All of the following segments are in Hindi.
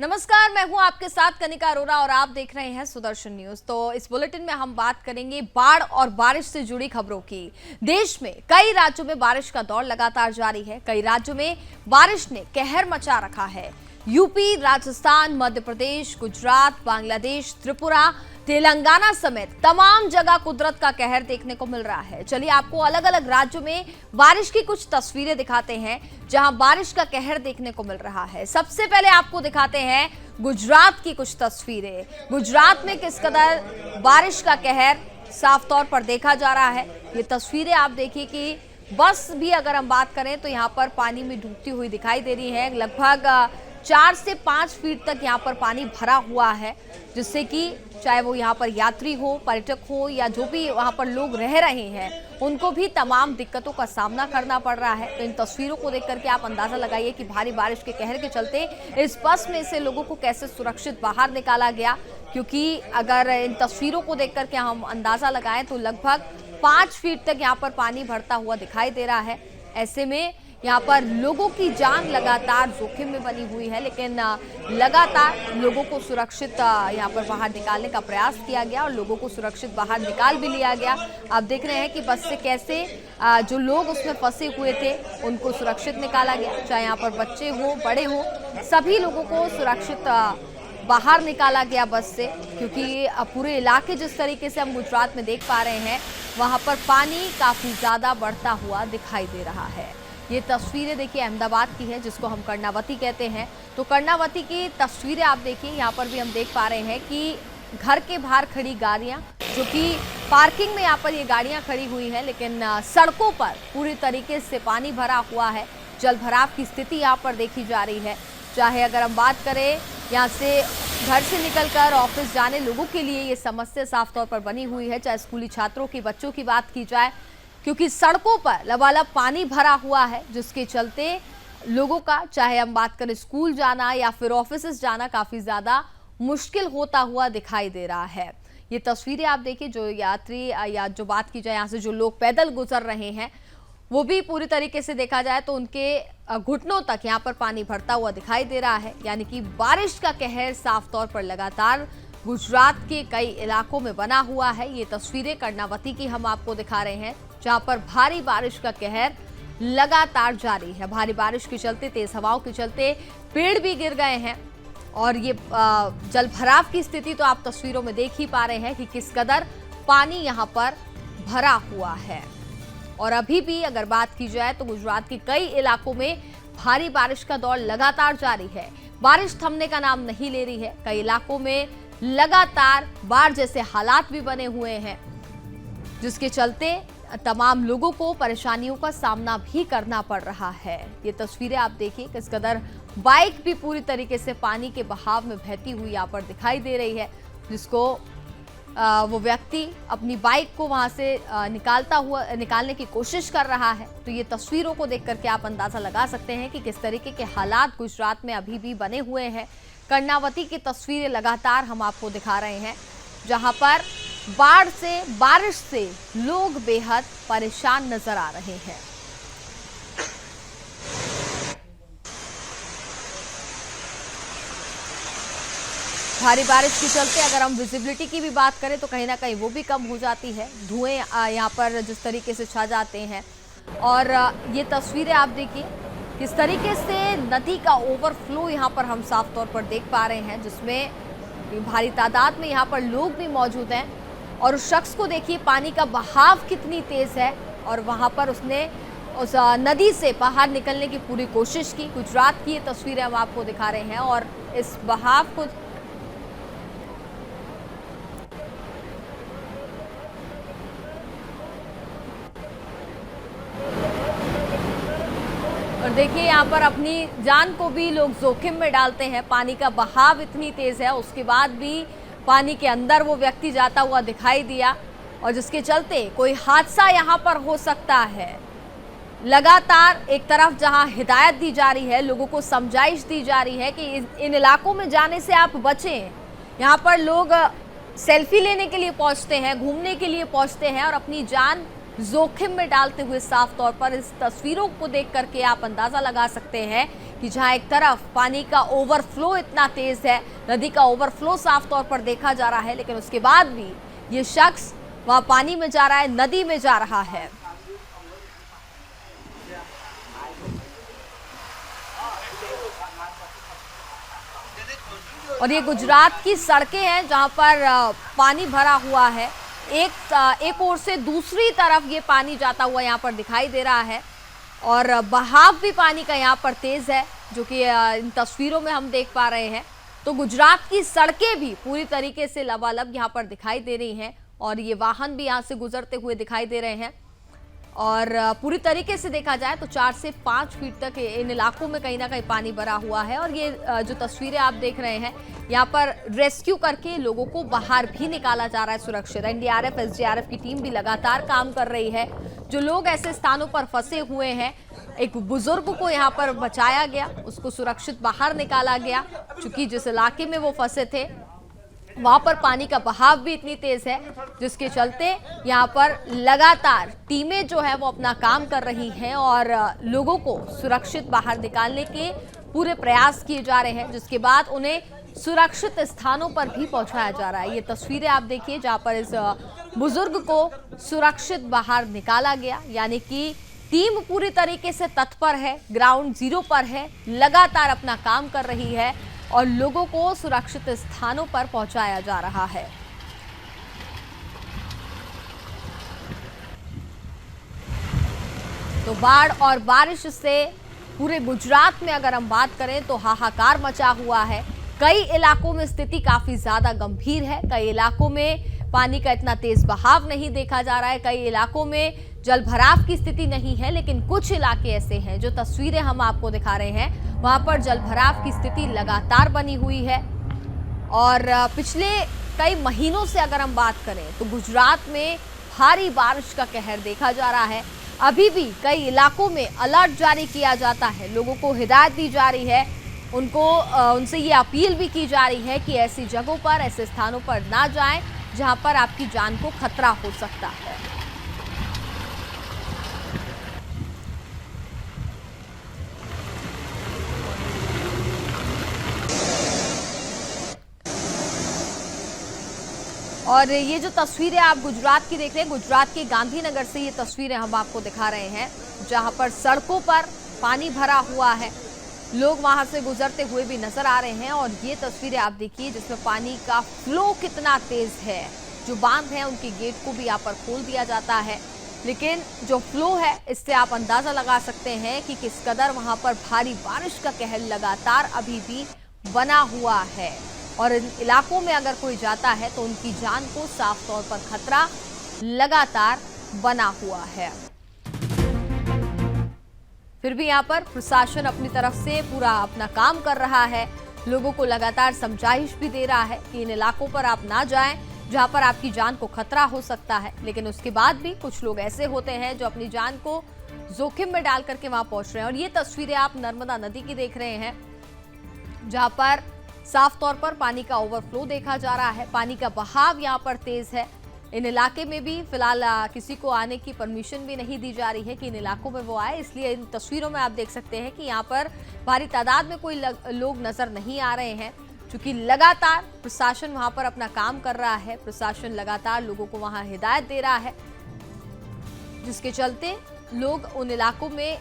नमस्कार, मैं हूं आपके साथ कनिका अरोरा और आप देख रहे हैं सुदर्शन न्यूज। तो इस बुलेटिन में हम बात करेंगे बाढ़ और बारिश से जुड़ी खबरों की। देश में कई राज्यों में बारिश का दौर लगातार जारी है। कई राज्यों में बारिश ने कहर मचा रखा है। यूपी, राजस्थान, मध्य प्रदेश, गुजरात, बांग्लादेश, त्रिपुरा, तेलंगाना समेत तमाम जगह कुदरत का कहर देखने को मिल रहा है। चलिए आपको अलग अलग राज्यों में बारिश की कुछ तस्वीरें दिखाते हैं जहां बारिश का कहर देखने को मिल रहा है। सबसे पहले आपको दिखाते हैं गुजरात की कुछ तस्वीरें। गुजरात में किस कदर बारिश का कहर साफ तौर पर देखा जा रहा है। ये तस्वीरें आप देखिए कि बस भी अगर हम बात करें तो यहाँ पर पानी में डूबती हुई दिखाई दे रही है। लगभग 4 से 5 फीट तक यहाँ पर पानी भरा हुआ है, जिससे कि चाहे वो यहाँ पर यात्री हो, पर्यटक हो या जो भी वहाँ पर लोग रह रहे हैं, उनको भी तमाम दिक्कतों का सामना करना पड़ रहा है। तो इन तस्वीरों को देख करके आप अंदाजा लगाइए कि भारी बारिश के कहर के चलते इस बस में से लोगों को कैसे सुरक्षित बाहर निकाला गया। क्योंकि अगर इन तस्वीरों को देख करके हम अंदाजा लगाएं तो लगभग 5 फीट तक यहाँ पर पानी भरता हुआ दिखाई दे रहा है। ऐसे में यहाँ पर लोगों की जान लगातार जोखिम में बनी हुई है, लेकिन लगातार लोगों को सुरक्षित यहाँ पर बाहर निकालने का प्रयास किया गया और लोगों को सुरक्षित बाहर निकाल भी लिया गया। आप देख रहे हैं कि बस से कैसे जो लोग उसमें फंसे हुए थे उनको सुरक्षित निकाला गया। चाहे यहाँ पर बच्चे हो, बड़े हो, सभी लोगों को सुरक्षित बाहर निकाला गया बस से। क्योंकि पूरे इलाके जिस तरीके से हम गुजरात में देख पा रहे हैं, वहाँ पर पानी काफ़ी ज़्यादा बढ़ता हुआ दिखाई दे रहा है। ये तस्वीरें देखिए अहमदाबाद की है, जिसको हम कर्णावती कहते हैं। तो कर्णावती की तस्वीरें आप देखिए, यहाँ पर भी हम देख पा रहे हैं कि घर के बाहर खड़ी गाड़ियाँ, जो कि पार्किंग में यहाँ पर ये गाड़ियाँ खड़ी हुई हैं, लेकिन सड़कों पर पूरी तरीके से पानी भरा हुआ है। जल भराव की स्थिति यहाँ पर देखी जा रही है। चाहे अगर हम बात करें यहाँ से घर से निकलकर ऑफिस जाने लोगों के लिए ये समस्या साफ तौर पर बनी हुई है। चाहे स्कूली छात्रों की, बच्चों की बात की जाए, क्योंकि सड़कों पर लबालब पानी भरा हुआ है, जिसके चलते लोगों का, चाहे हम बात करें स्कूल जाना या फिर ऑफिस जाना, काफ़ी ज़्यादा मुश्किल होता हुआ दिखाई दे रहा है। ये तस्वीरें आप देखिए, जो यात्री या जो बात की जाए यहाँ से जो लोग पैदल गुजर रहे हैं, वो भी पूरी तरीके से देखा जाए तो उनके घुटनों तक यहाँ पर पानी भरता हुआ दिखाई दे रहा है। यानी कि बारिश का कहर साफ तौर पर लगातार गुजरात के कई इलाकों में बना हुआ है। ये तस्वीरें कर्णावती की हम आपको दिखा रहे हैं, जहां पर भारी बारिश का कहर लगातार जारी है। भारी बारिश के चलते, तेज हवाओं के चलते पेड़ भी गिर गए हैं और ये जल भराव की स्थिति तो आप तस्वीरों में देख ही पा रहे हैं कि किस कदर पानी यहां पर भरा हुआ है। और अभी भी अगर बात की जाए तो गुजरात के कई इलाकों में भारी बारिश का दौर लगातार जारी है। बारिश थमने का नाम नहीं ले रही है। कई इलाकों में लगातार बाढ़ जैसे हालात भी बने हुए हैं, जिसके चलते तमाम लोगों को परेशानियों का सामना भी करना पड़ रहा है। ये तस्वीरें आप देखिए, किस कदर बाइक भी पूरी तरीके से पानी के बहाव में बहती हुई यहाँ पर दिखाई दे रही है, जिसको वो व्यक्ति अपनी बाइक को वहां से निकालने की कोशिश कर रहा है। तो ये तस्वीरों को देख करके आप अंदाजा लगा सकते हैं कि किस तरीके के हालात गुजरात में अभी भी बने हुए हैं। कर्णावती की तस्वीरें लगातार हम आपको दिखा रहे हैं, जहां पर बाढ़ से, बारिश से लोग बेहद परेशान नजर आ रहे हैं। भारी बारिश के चलते अगर हम विजिबिलिटी की भी बात करें तो कहीं ना कहीं वो भी कम हो जाती है। धुएं यहाँ पर जिस तरीके से छा जाते हैं। और ये तस्वीरें आप देखिए, किस तरीके से नदी का ओवरफ्लो यहाँ पर हम साफ तौर पर देख पा रहे हैं, जिसमें भारी तादाद में यहाँ पर लोग भी मौजूद हैं। और उस शख्स को देखिए, पानी का बहाव कितनी तेज़ है और वहाँ पर उसने उस नदी से बाहर निकलने की पूरी कोशिश की। गुजरात की ये तस्वीरें हम आपको दिखा रहे हैं और इस बहाव को और देखिए यहाँ पर अपनी जान को भी लोग जोखिम में डालते हैं। पानी का बहाव इतनी तेज है, उसके बाद भी पानी के अंदर वो व्यक्ति जाता हुआ दिखाई दिया और जिसके चलते कोई हादसा यहाँ पर हो सकता है। लगातार एक तरफ जहाँ हिदायत दी जा रही है, लोगों को समझाइश दी जा रही है कि इन इलाकों में जाने से आप बचें। यहाँ पर लोग सेल्फी लेने के लिए पहुँचते हैं, घूमने के लिए पहुँचते हैं और अपनी जान जोखिम में डालते हुए साफ तौर पर इस तस्वीरों को देख करके आप अंदाजा लगा सकते हैं कि जहां एक तरफ पानी का ओवरफ्लो इतना तेज है, नदी का ओवरफ्लो साफ तौर पर देखा जा रहा है, लेकिन उसके बाद भी ये शख्स वहां पानी में जा रहा है, नदी में जा रहा है। और ये गुजरात की सड़कें हैं जहां पर पानी भरा हुआ है। एक ओर से दूसरी तरफ ये पानी जाता हुआ यहाँ पर दिखाई दे रहा है और बहाव भी पानी का यहाँ पर तेज है, जो कि इन तस्वीरों में हम देख पा रहे हैं। तो गुजरात की सड़कें भी पूरी तरीके से लबालब यहाँ पर दिखाई दे रही हैं और ये वाहन भी यहाँ से गुजरते हुए दिखाई दे रहे हैं। और पूरी तरीके से देखा जाए तो 4 से 5 फीट तक इन इलाकों में कहीं ना कहीं पानी भरा हुआ है। और ये जो तस्वीरें आप देख रहे हैं, यहाँ पर रेस्क्यू करके लोगों को बाहर भी निकाला जा रहा है सुरक्षित। एनडीआरएफ, एसडीआरएफ की टीम भी लगातार काम कर रही है। जो लोग ऐसे स्थानों पर फंसे हुए हैं, एक बुजुर्ग को यहाँ पर बचाया गया, उसको सुरक्षित बाहर निकाला गया, क्योंकि जिस इलाके में वो फंसे थे वहां पर पानी का बहाव भी इतनी तेज है, जिसके चलते यहाँ पर लगातार टीमें जो है वो अपना काम कर रही हैं और लोगों को सुरक्षित बाहर निकालने के पूरे प्रयास किए जा रहे हैं, जिसके बाद उन्हें सुरक्षित स्थानों पर भी पहुंचाया जा रहा है। ये तस्वीरें आप देखिए जहां पर इस बुजुर्ग को सुरक्षित बाहर निकाला गया, यानी कि टीम पूरी तरीके से तत्पर है, ग्राउंड जीरो पर है, लगातार अपना काम कर रही है और लोगों को सुरक्षित स्थानों पर पहुंचाया जा रहा है। तो बाढ़ और बारिश से पूरे गुजरात में अगर हम बात करें तो हाहाकार मचा हुआ है। कई इलाकों में स्थिति काफी ज्यादा गंभीर है। कई इलाकों में पानी का इतना तेज बहाव नहीं देखा जा रहा है, कई इलाकों में जल भराव की स्थिति नहीं है, लेकिन कुछ इलाके ऐसे हैं जो तस्वीरें हम आपको दिखा रहे हैं, वहां पर जल भराव की स्थिति लगातार बनी हुई है। और पिछले कई महीनों से अगर हम बात करें तो गुजरात में भारी बारिश का कहर देखा जा रहा है। अभी भी कई इलाकों में अलर्ट जारी किया जाता है, लोगों को हिदायत दी जा रही है, उनसे ये अपील भी की जा रही है कि ऐसी जगहों पर, ऐसे स्थानों पर ना जाएं जहां पर आपकी जान को खतरा हो सकता है। और ये जो तस्वीरें आप गुजरात की देख रहे हैं, गुजरात के गांधीनगर से ये तस्वीरें हम आपको दिखा रहे हैं, जहां पर सड़कों पर पानी भरा हुआ है, लोग वहां से गुजरते हुए भी नजर आ रहे हैं। और ये तस्वीरें आप देखिए जिसमें पानी का फ्लो कितना तेज है। जो बांध है उनके गेट को भी यहाँ पर खोल दिया जाता है, लेकिन जो फ्लो है इससे आप अंदाजा लगा सकते हैं कि किस कदर वहां पर भारी बारिश का कहर लगातार अभी भी बना हुआ है। और इन इलाकों में अगर कोई जाता है तो उनकी जान को साफ तौर पर खतरा लगातार बना हुआ है। फिर भी यहाँ पर प्रशासन अपनी तरफ से पूरा अपना काम कर रहा है, लोगों को लगातार समझाइश भी दे रहा है कि इन इलाकों पर आप ना जाएं जहां पर आपकी जान को खतरा हो सकता है। लेकिन उसके बाद भी कुछ लोग ऐसे होते हैं जो अपनी जान को जोखिम में डाल करके वहां पहुंच रहे हैं। और ये तस्वीरें आप नर्मदा नदी की देख रहे हैं, जहां पर साफ तौर पर पानी का ओवरफ्लो देखा जा रहा है, पानी का बहाव यहाँ पर तेज है। इन इलाके में भी फिलहाल किसी को आने की परमिशन भी नहीं दी जा रही है कि इन इलाकों में वो आए, इसलिए इन तस्वीरों में आप देख सकते हैं कि यहाँ पर भारी तादाद में कोई लोग नजर नहीं आ रहे हैं, क्योंकि लगातार प्रशासन वहां पर अपना काम कर रहा है। प्रशासन लगातार लोगों को वहां हिदायत दे रहा है, जिसके चलते लोग उन इलाकों में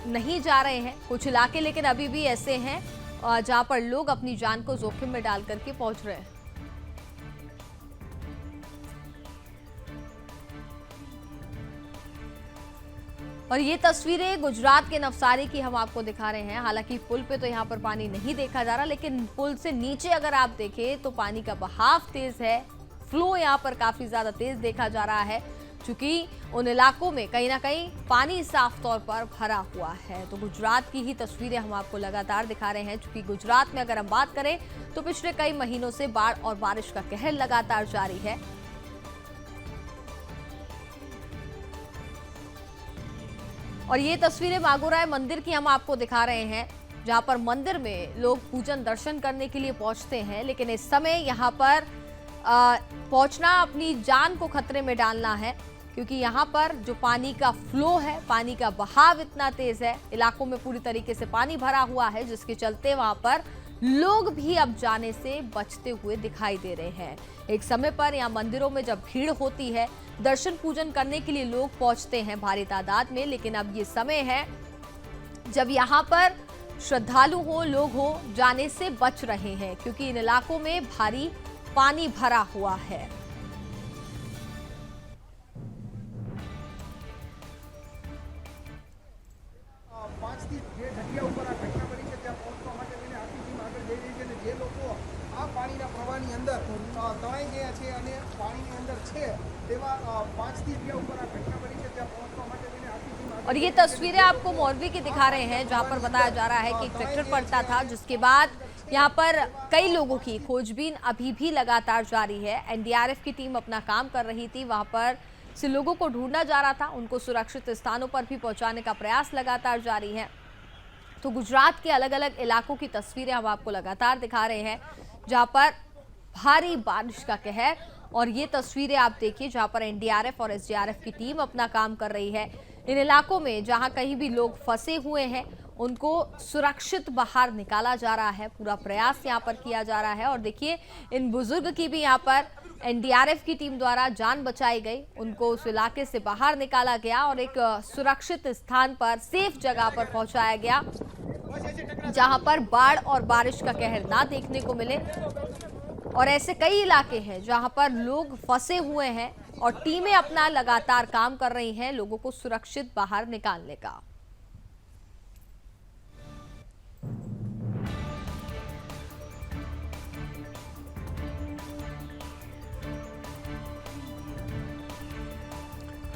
नहीं जा रहे हैं। कुछ इलाके लेकिन अभी भी ऐसे हैं जहां पर लोग अपनी जान को जोखिम में डाल करके पहुंच रहे हैं। और ये तस्वीरें गुजरात के नवसारी की हम आपको दिखा रहे हैं। हालांकि पुल पे तो यहाँ पर पानी नहीं देखा जा रहा, लेकिन पुल से नीचे अगर आप देखें तो पानी का बहाव तेज है, फ्लो यहाँ पर काफी ज्यादा तेज देखा जा रहा है, क्योंकि उन इलाकों में कहीं ना कहीं पानी साफ तौर पर भरा हुआ है। तो गुजरात की ही तस्वीरें हम आपको लगातार दिखा रहे हैं, क्योंकि गुजरात में अगर हम बात करें तो पिछले कई महीनों से बाढ़ और बारिश का कहर लगातार जारी है। और ये तस्वीरें मागोराय मंदिर की हम आपको दिखा रहे हैं, जहां पर मंदिर में लोग पूजन दर्शन करने के लिए पहुंचते हैं, लेकिन इस समय यहां पर पहुंचना अपनी जान को खतरे में डालना है। क्योंकि यहाँ पर जो पानी का फ्लो है, पानी का बहाव इतना तेज है, इलाकों में पूरी तरीके से पानी भरा हुआ है, जिसके चलते वहां पर लोग भी अब जाने से बचते हुए दिखाई दे रहे हैं। एक समय पर यहाँ मंदिरों में जब भीड़ होती है, दर्शन पूजन करने के लिए लोग पहुंचते हैं भारी तादाद में, लेकिन अब ये समय है जब यहाँ पर श्रद्धालु हो, लोग हो, जाने से बच रहे हैं, क्योंकि इन इलाकों में भारी पानी भरा हुआ है। પાણીના પ્રવાહની અંદર તણાઈ ગયા છે અને પાણીની અંદર છે તેવા 5 થી જગ્યા ઉપર આ ઘટના બની છે ત્યાં પહોંચવા માટે થઈને આખી ટીમ। और ये तस्वीरें आपको मौलवी की दिखा रहे हैं, जहां पर बताया जा रहा है कि एक ट्रैक्टर पलटा था, जिसके बाद यहां पर कई लोगों की खोजबीन अभी भी लगातार जारी है। एनडीआरएफ की टीम अपना काम कर रही थी, वहां पर से लोगों को ढूंढा जा रहा था, उनको सुरक्षित स्थानों पर भी पहुंचाने का प्रयास लगातार जारी है। तो गुजरात के अलग अलग इलाकों की तस्वीरें हम आपको लगातार दिखा रहे हैं, जहां पर भारी बारिश का कहर। और ये तस्वीरें आप देखिए जहां पर एनडीआरएफ और एसडीआरएफ की टीम अपना काम कर रही है। इन इलाकों में जहां कहीं भी लोग फंसे हुए हैं, उनको सुरक्षित बाहर निकाला जा रहा है, पूरा प्रयास यहां पर किया जा रहा है। और देखिए इन बुजुर्ग की भी यहां पर एनडीआरएफ की टीम द्वारा जान बचाई गई, उनको उस इलाके से बाहर निकाला गया और एक सुरक्षित स्थान पर, सेफ जगह पर पहुंचाया गया, जहां पर बाढ़ और बारिश का कहर ना देखने को मिले। और ऐसे कई इलाके हैं जहां पर लोग फंसे हुए हैं और टीमें अपना लगातार काम कर रही हैं लोगों को सुरक्षित बाहर निकालने का।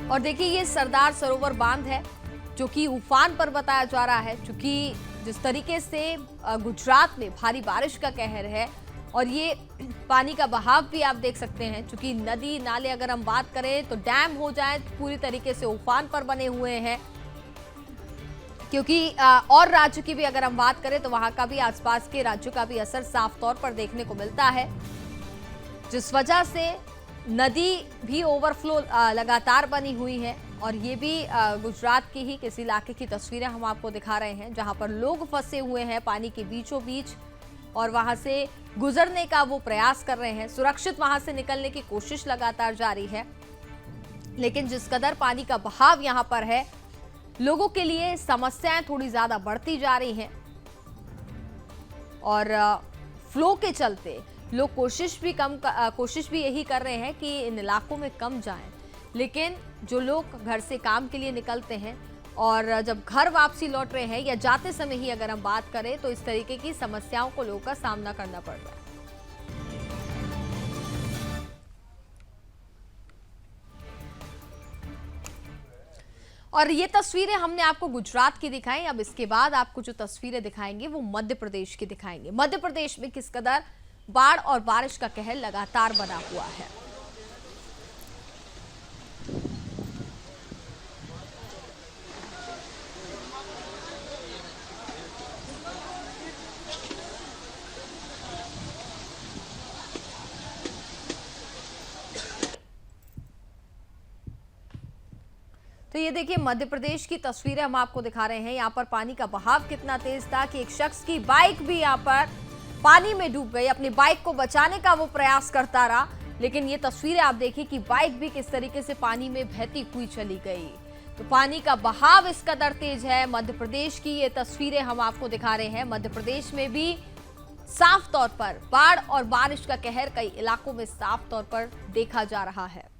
और देखिए ये सरदार सरोवर बांध है जो कि उफान पर बताया जा रहा है, क्योंकि जिस तरीके से गुजरात में भारी बारिश का कहर है और ये पानी का बहाव भी आप देख सकते हैं, क्योंकि नदी नाले अगर हम बात करें तो डैम हो जाए तो पूरी तरीके से उफान पर बने हुए हैं। क्योंकि और राज्य की भी अगर हम बात करें तो वहां का भी, आसपास के राज्यों का भी असर साफ तौर पर देखने को मिलता है, जिस वजह से नदी भी ओवरफ्लो लगातार बनी हुई है। और ये भी गुजरात के ही किसी इलाके की तस्वीरें हम आपको दिखा रहे हैं, जहां पर लोग फंसे हुए हैं पानी के बीचों बीच और वहां से गुजरने का वो प्रयास कर रहे हैं, सुरक्षित वहां से निकलने की कोशिश लगातार जारी है। लेकिन जिस कदर पानी का बहाव यहां पर है, लोगों के लिए समस्याएं थोड़ी ज्यादा बढ़ती जा रही हैं और फ्लो के चलते लोग कोशिश भी यही कर रहे हैं कि इन इलाकों में कम जाएं। लेकिन जो लोग घर से काम के लिए निकलते हैं और जब घर वापसी लौट रहे हैं या जाते समय ही अगर हम बात करें, तो इस तरीके की समस्याओं को लोगों का सामना करना पड़ रहा है। और ये तस्वीरें हमने आपको गुजरात की दिखाई, अब इसके बाद आपको जो तस्वीरें दिखाएंगे वो मध्य प्रदेश की दिखाएंगे। मध्य प्रदेश में किस कदर बाढ़ और बारिश का कहर लगातार बना हुआ है। तो ये देखिए मध्य प्रदेश की तस्वीरें हम आपको दिखा रहे हैं। यहाँ पर पानी का बहाव कितना तेज था कि एक शख्स की बाइक भी यहाँ पर पानी में डूब गई। अपनी बाइक को बचाने का वो प्रयास करता रहा, लेकिन ये तस्वीरें आप देखिए कि बाइक भी किस तरीके से पानी में बहती हुई चली गई। तो पानी का बहाव इस कदर तेज है। मध्य प्रदेश की ये तस्वीरें हम आपको दिखा रहे हैं। मध्य प्रदेश में भी साफ तौर पर बाढ़ और बारिश का कहर कई इलाकों में साफ तौर पर देखा जा रहा है।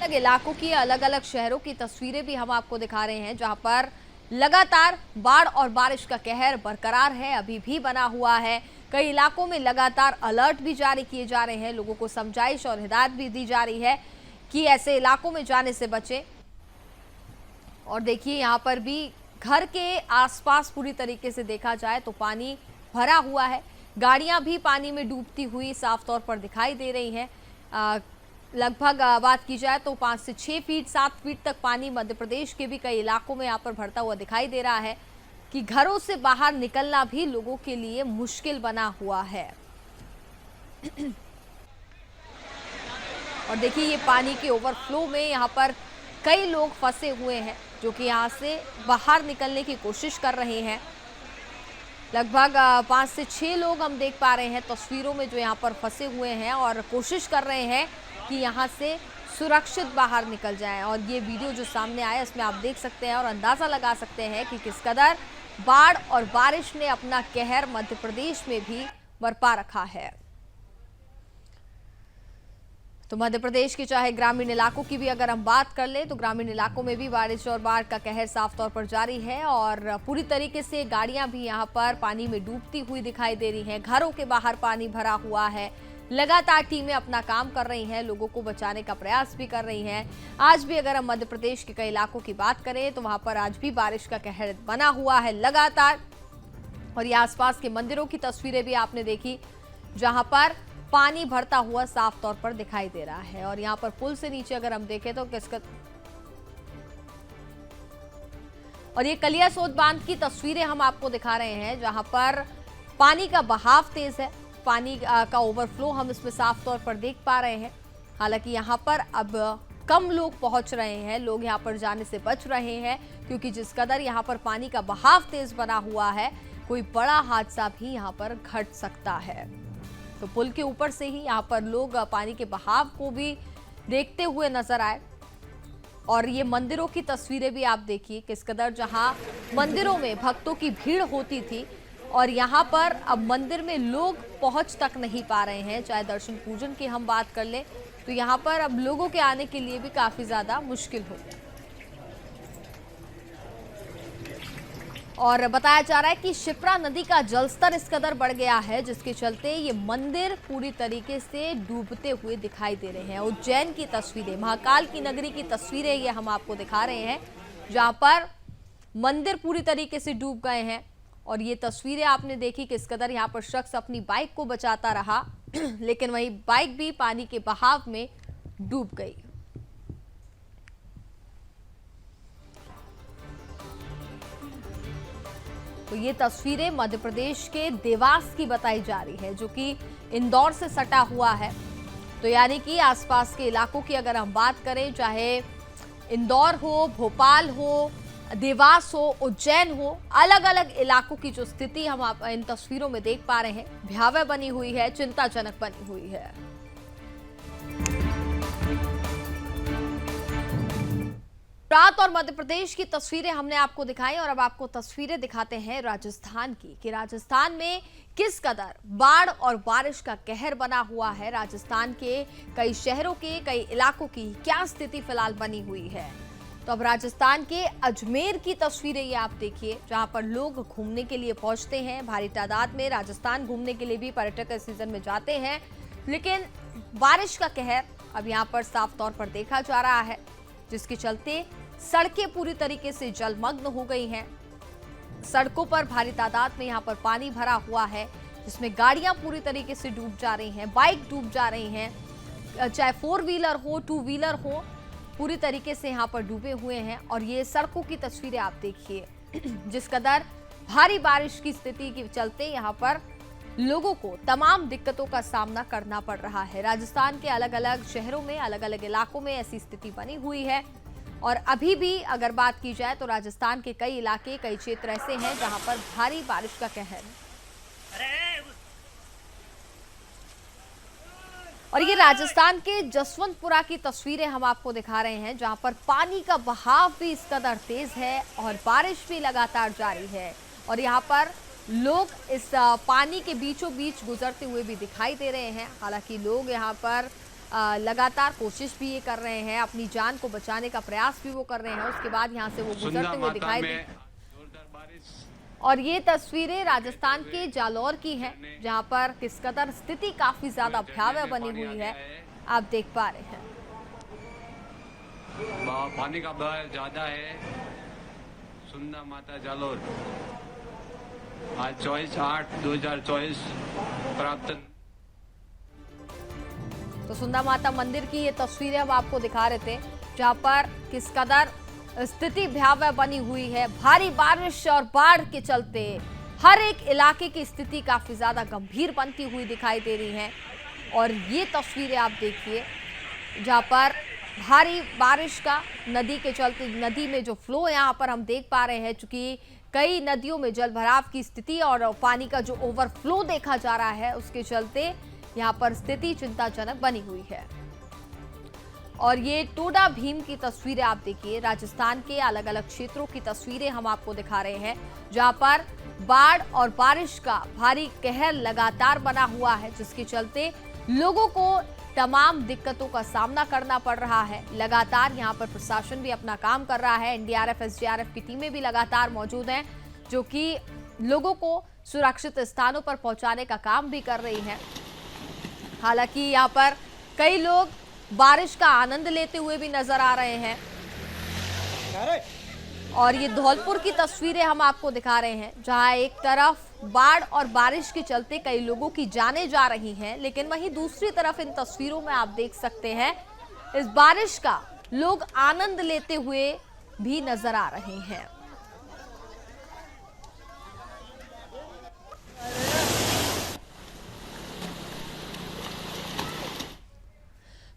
अलग इलाकों की, अलग अलग शहरों की तस्वीरें भी हम आपको दिखा रहे हैं, जहां पर लगातार बाढ़ और बारिश का कहर बरकरार है, अभी भी बना हुआ है। कई इलाकों में लगातार अलर्ट भी जारी किए जा रहे हैं, लोगों को समझाइश और हिदायत भी दी जा रही है कि ऐसे इलाकों में जाने से बचें। और देखिए यहाँ पर भी घर के आसपास पूरी तरीके से देखा जाए तो पानी भरा हुआ है। गाड़ियां भी पानी में डूबती हुई साफ तौर पर दिखाई दे रही हैं। लगभग बात की जाए तो 5 से 6 फीट 7 फीट तक पानी मध्य प्रदेश के भी कई इलाकों में यहाँ पर भरता हुआ दिखाई दे रहा है कि घरों से बाहर निकलना भी लोगों के लिए मुश्किल बना हुआ है। और देखिए ये पानी के ओवरफ्लो में यहाँ पर कई लोग फंसे हुए हैं जो कि यहाँ से बाहर निकलने की कोशिश कर रहे हैं। लगभग 5 से 6 लोग हम देख पा रहे हैं तस्वीरों में जो यहाँ पर फंसे हुए हैं और कोशिश कर रहे हैं कि यहाँ से सुरक्षित बाहर निकल जाएं। और ये वीडियो जो सामने आया इसमें आप देख सकते हैं और अंदाज़ा लगा सकते हैं कि किस कदर बाढ़ और बारिश ने अपना कहर मध्य प्रदेश में भी बरपा रखा है। तो मध्य प्रदेश के चाहे ग्रामीण इलाकों की भी अगर हम बात कर लें तो ग्रामीण इलाकों में भी बारिश और बाढ़ का कहर साफ तौर पर जारी है और पूरी तरीके से गाड़ियां भी यहां पर पानी में डूबती हुई दिखाई दे रही हैं। घरों के बाहर पानी भरा हुआ है। लगातार टीमें अपना काम कर रही हैं, लोगों को बचाने का प्रयास भी कर रही हैं। आज भी अगर हम मध्य प्रदेश के कई इलाकों की बात करें तो वहां पर आज भी बारिश का कहर बना हुआ है लगातार। और ये आसपास के मंदिरों की तस्वीरें भी आपने देखी जहां पर पानी भरता हुआ साफ तौर पर दिखाई दे रहा है। और यहाँ पर पुल से नीचे अगर हम देखें तो और ये कलियासोत बांध की तस्वीरें हम आपको दिखा रहे हैं जहां पर पानी का बहाव तेज है। पानी का ओवरफ्लो हम इसमें साफ तौर पर देख पा रहे हैं। हालांकि यहाँ पर अब कम लोग पहुंच रहे हैं, लोग यहाँ पर जाने से बच रहे हैं क्योंकि जिस कदर यहाँ पर पानी का बहाव तेज बना हुआ है कोई बड़ा हादसा भी यहाँ पर घट सकता है। तो पुल के ऊपर से ही यहाँ पर लोग पानी के बहाव को भी देखते हुए नजर आए। और ये मंदिरों की तस्वीरें भी आप देखिए किस कदर जहाँ मंदिरों में भक्तों की भीड़ होती थी और यहाँ पर अब मंदिर में लोग पहुँच तक नहीं पा रहे हैं। चाहे दर्शन पूजन की हम बात कर ले तो यहाँ पर अब लोगों के आने के लिए भी काफी ज्यादा मुश्किल हो गया। और बताया जा रहा है कि शिप्रा नदी का जलस्तर इस कदर बढ़ गया है जिसके चलते ये मंदिर पूरी तरीके से डूबते हुए दिखाई दे रहे हैं। उज्जैन की तस्वीरें, महाकाल की नगरी की तस्वीरें ये हम आपको दिखा रहे हैं जहां पर मंदिर पूरी तरीके से डूब गए हैं। और ये तस्वीरें आपने देखी किस कदर यहाँ पर शख्स अपनी बाइक को बचाता रहा लेकिन वही बाइक भी पानी के बहाव में डूब गई। तो ये तस्वीरें मध्य प्रदेश के देवास की बताई जा रही है जो कि इंदौर से सटा हुआ है। तो यानी कि आसपास के इलाकों की अगर हम बात करें, चाहे इंदौर हो, भोपाल हो, देवास हो, उज्जैन हो, अलग अलग इलाकों की जो स्थिति हम आप इन तस्वीरों में देख पा रहे हैं भयावह बनी हुई है, चिंताजनक बनी हुई है। गुजरात और मध्य प्रदेश की तस्वीरें हमने आपको दिखाई और अब आपको तस्वीरें दिखाते हैं राजस्थान की कि राजस्थान में किस कदर बाढ़ और बारिश का कहर बना हुआ है। राजस्थान के कई शहरों के कई इलाकों की क्या स्थिति फिलहाल बनी हुई है। तो अब राजस्थान के अजमेर की तस्वीरें ये आप देखिए जहां पर लोग घूमने के लिए पहुंचते हैं। भारी तादाद में राजस्थान घूमने के लिए भी पर्यटक इस सीजन में जाते हैं लेकिन बारिश का कहर अब यहाँ पर साफ तौर पर देखा जा रहा है जिसके चलते सड़कें पूरी तरीके से जलमग्न हो गई हैं। सड़कों पर भारी तादाद में यहाँ पर पानी भरा हुआ है जिसमें गाड़ियां पूरी तरीके से डूब जा रही हैं, बाइक डूब जा रही हैं, चाहे 4 व्हीलर हो 2 व्हीलर हो, पूरी तरीके से यहाँ पर डूबे हुए हैं। और ये सड़कों की तस्वीरें आप देखिए जिस कदर भारी बारिश की स्थिति के चलते यहाँ पर लोगों को तमाम दिक्कतों का सामना करना पड़ रहा है। राजस्थान के अलग अलग शहरों में, अलग अलग इलाकों में ऐसी स्थिति बनी हुई है। और अभी भी अगर बात की जाए तो राजस्थान के कई इलाके, कई क्षेत्र ऐसे हैं जहां पर भारी बारिश का कहर है। और ये राजस्थान के जसवंतपुरा की तस्वीरें हम आपको दिखा रहे हैं जहां पर पानी का बहाव भी इस कदर तेज है और बारिश भी लगातार जारी है। और यहाँ पर लोग इस पानी के बीचों बीच गुजरते हुए भी दिखाई दे रहे हैं। हालांकि लोग यहाँ पर लगातार कोशिश भी ये कर रहे हैं, अपनी जान को बचाने का प्रयास भी वो कर रहे हैं। उसके बाद यहाँ से वो गुजरते हुए दिखाई दे। और ये तस्वीरें राजस्थान के जालौर की हैं जहाँ पर किस कदर स्थिति काफी ज्यादा भयावह बनी हुई है, आप देख पा रहे हैं। पानी का बहाव ज्यादा है, सुंदा माता जालोर आज 24/8/2024 प्राप्त। तो सुंदा माता मंदिर की ये तस्वीरें हम आपको दिखा रहे थे, जहां पर किस कदर स्थिति भयावह बनी हुई है। भारी बारिश और बाढ़ के चलते हर एक इलाके की स्थिति काफी ज्यादा गंभीर बनती हुई दिखाई दे रही है। और ये तस्वीरें आप देखिए, जहां पर भारी बारिश का नदी के चलते नदी में जो फ्लो यहाँ पर हम देख पा रहे हैं, चूंकि कई नदियों में जल भराव की स्थिति और पानी का जो ओवरफ्लो देखा जा रहा है, उसके चलते यहाँ पर स्थिति चिंताजनक बनी हुई है। और ये टोडा भीम की तस्वीरें आप देखिए, राजस्थान के अलग अलग क्षेत्रों की तस्वीरें हम आपको दिखा रहे हैं, जहां पर बाढ़ और बारिश का भारी कहर लगातार बना हुआ है, जिसके चलते लोगों को तमाम दिक्कतों का सामना करना पड़ रहा है। लगातार यहाँ पर प्रशासन भी अपना काम कर रहा है। एनडीआरएफ, एसडीआरएफ की टीमें भी लगातार मौजूद हैं, जो कि लोगों को सुरक्षित स्थानों पर पहुंचाने का काम भी कर रही हैं। हालांकि यहाँ पर कई लोग बारिश का आनंद लेते हुए भी नजर आ रहे हैं। और ये धौलपुर की तस्वीरें हम आपको दिखा रहे हैं, जहां एक तरफ बाढ़ और बारिश के चलते कई लोगों की जानें जा रही हैं, लेकिन वहीं दूसरी तरफ इन तस्वीरों में आप देख सकते हैं इस बारिश का लोग आनंद लेते हुए भी नजर आ रहे हैं।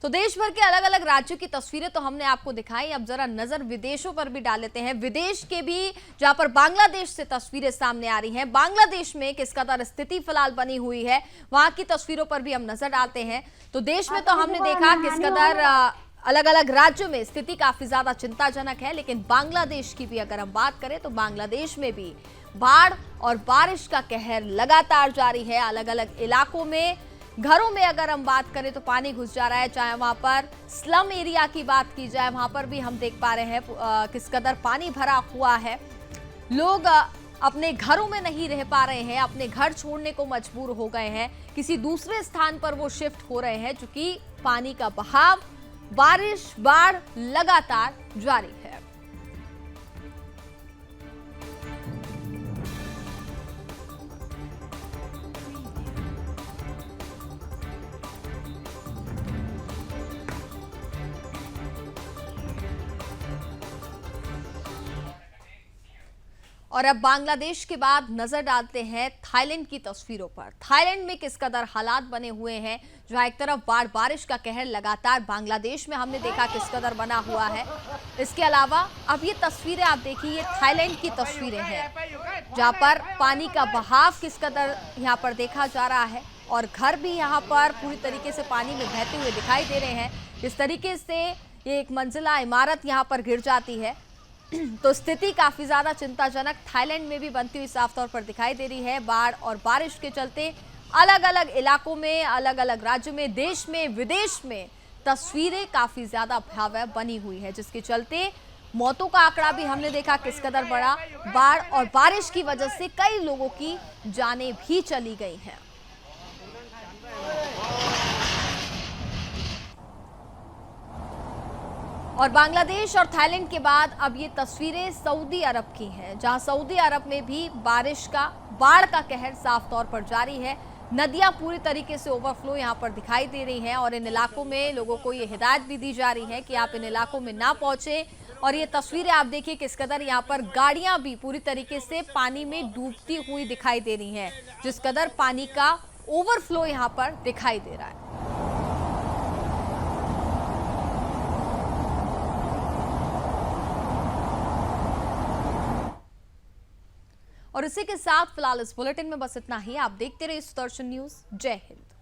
तो देश भर के अलग अलग राज्यों की तस्वीरें तो हमने आपको दिखाई। अब जरा नजर विदेशों पर भी डाल लेते हैं। विदेश के भी, जहां पर बांग्लादेश से तस्वीरें सामने आ रही हैं, बांग्लादेश में किस कदर स्थिति फिलहाल बनी हुई है, वहां की तस्वीरों पर भी हम नजर डालते हैं। तो देश में तो हमने देखा किस कदर अलग अलग राज्यों में स्थिति काफी ज्यादा चिंताजनक है, लेकिन बांग्लादेश की भी अगर हम बात करें तो बांग्लादेश में भी बाढ़ और बारिश का कहर लगातार जारी है। अलग अलग इलाकों में घरों में अगर हम बात करें तो पानी घुस जा रहा है। चाहे वहां पर स्लम एरिया की बात की जाए, वहां पर भी हम देख पा रहे हैं किस कदर पानी भरा हुआ है। लोग अपने घरों में नहीं रह पा रहे हैं, अपने घर छोड़ने को मजबूर हो गए हैं, किसी दूसरे स्थान पर वो शिफ्ट हो रहे हैं, क्योंकि पानी का बहाव, बारिश, बाढ़ लगातार जारी है। और अब बांग्लादेश के बाद नजर डालते हैं थाईलैंड की तस्वीरों पर। थाईलैंड में किस कदर हालात बने हुए हैं, जहां एक तरफ बाढ़ बारिश का कहर लगातार बांग्लादेश में हमने देखा किस कदर बना हुआ है। इसके अलावा अब ये तस्वीरें आप देखिए, ये थाईलैंड की तस्वीरें हैं, जहां पर पानी का बहाव किस कदर यहाँ पर देखा जा रहा है और घर भी यहाँ पर पूरी तरीके से पानी में बहते हुए दिखाई दे रहे हैं। जिस तरीके से ये एक मंजिला इमारत यहाँ पर गिर जाती है, तो स्थिति काफी ज्यादा चिंताजनक थाईलैंड में भी बनती हुई साफ तौर पर दिखाई दे रही है। बाढ़ और बारिश के चलते अलग अलग इलाकों में, अलग अलग राज्यों में, देश में, विदेश में तस्वीरें काफी ज्यादा भयावह बनी हुई है, जिसके चलते मौतों का आंकड़ा भी हमने देखा किस कदर बड़ा। बाढ़ और बारिश की वजह से कई लोगों की जानें भी चली गई हैं। और बांग्लादेश और थाईलैंड के बाद अब ये तस्वीरें सऊदी अरब की हैं, जहां सऊदी अरब में भी बारिश का, बाढ़ का कहर साफ तौर पर जारी है। नदियां पूरी तरीके से ओवरफ्लो यहां पर दिखाई दे रही हैं और इन इलाकों में लोगों को ये हिदायत भी दी जा रही है कि आप इन इलाकों में ना पहुंचे। और ये तस्वीरें आप देखिए किस कदर यहाँ पर गाड़ियां भी पूरी तरीके से पानी में डूबती हुई दिखाई दे रही हैं, जिस कदर पानी का ओवरफ्लो यहाँ पर दिखाई दे रहा है। और इसी के साथ फिलहाल इस बुलेटिन में बस इतना ही। आप देखते रहिए सुदर्शन न्यूज। जय हिंद।